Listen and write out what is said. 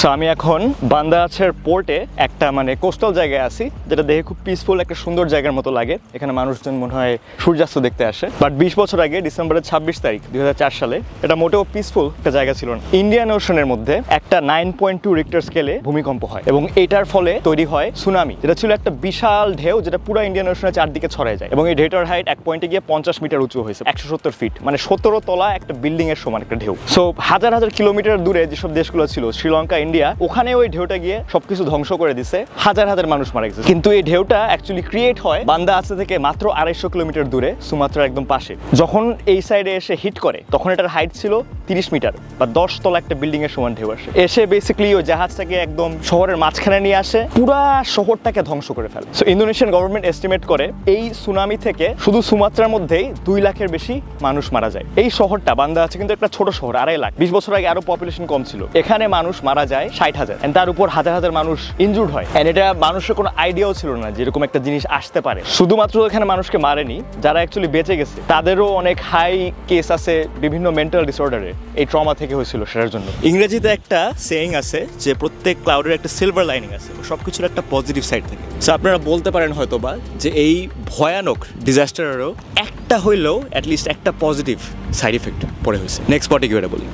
So আমি এখন বান্দারাচের পোর্টে একটা মানে কোস্টাল জায়গায় আছি, যেটা দেখে খুব পিসফুল একটা সুন্দর জায়গার মতো লাগে। এখানে মানুষজন মনে হয় সূর্যাস্ত দেখতে আসে। বাট 20 বছর আগে ডিসেম্বরের 26 তারিখ 2004 সালে এটা মোটেও পিসফুল একটা জায়গা ছিল না। ইন্ডিয়ান ওশনের মধ্যে একটা 9.2 রিক্টার স্কেলে ভূমিকম্প হয় এবং এটার ফলে তৈরি হয় সুনামি, যেটা ছিল একটা বিশাল ঢেউ যেটা পুরো ইন্ডিয়ান ওশনের চারদিকে ছড়ায় যায়। এবং এই ঢেউটার হাইট এক পয়েন্টে গিয়ে 50 মিটার উঁচু হয়েছে, 170 ফিট, মানে 17 তলা একটা বিল্ডিং এর সমান একটা ঢেউ। সো হাজার হাজার কিলোমিটার দূরে যেসব দেশগুলো ছিল, শ্রীলঙ্কা, ইন্ডিয়া, ওখানে ওই ঢেউটা গিয়ে সবকিছু ধ্বংস করে দিছে, হাজার হাজার মানুষ মারা গেছে। কিন্তু এই ঢেউটা অ্যাকচুয়ালি ক্রিয়েট হয় বান্দারাচে থেকে মাত্র 250 কিলোমিটার দূরে, সুমাত্রার একদম পাশে। যখন এই সাইডে এসে হিট করে তখন এটার হাইট ছিল 30 মিটার বা 10 তলা একটা বিল্ডিং এর সমান ঢেউ আসে। এসে বেসিক্যালি ওই জাহাজটাকে একদম শহরের মাঝখানে নিয়ে আসে, পুরা শহরটাকে ধ্বংস করে ফেলে। সো ইন্দোনেশিয়ান গভর্নমেন্ট এস্টিমেট করে এই সুনামি থেকে শুধু সুমাত্রার মধ্যেই 2 লাখের বেশি মানুষ মারা যায়। এই শহরটা বান্দারাচে কিন্তু একটা ছোট শহর, 2.5 লাখ। 20 বছর আগে আরো পপুলেশন কম ছিল। এখানে মানুষ মারা যায় 60,000, এন্ড তার উপর হাজার হাজার মানুষ ইনজুর্ড হয়। এন্ড এটা মানুষের কোনো আইডিয়াও ছিল না যে এরকম একটা জিনিস আসতে পারে। শুধুমাত্র এখানে মানুষকে মারেনি, যারা অ্যাকচুয়ালি বেঁচে গেছে তাদেরও অনেক হাই কেস আছে বিভিন্ন মেন্টাল ডিসঅর্ডারে, এই ট্রমা থেকে হয়েছিল সেটার জন্য। ইংরেজিতে একটা সেইং আছে যে প্রত্যেক ক্লাউডের একটা সিলভার লাইনিং আছে, সবকিছুর একটা পজিটিভ সাইড থাকে। সো আপনারা বলতে পারেন হয়তোবা যে এই ভয়ানক ডিজাস্টারেরও একটা হইলেও অ্যাটলিস্ট একটা পজিটিভ সাইড ইফেক্ট পড়ে হয়েছে। নেক্সট স্পটে কি এটা বলি।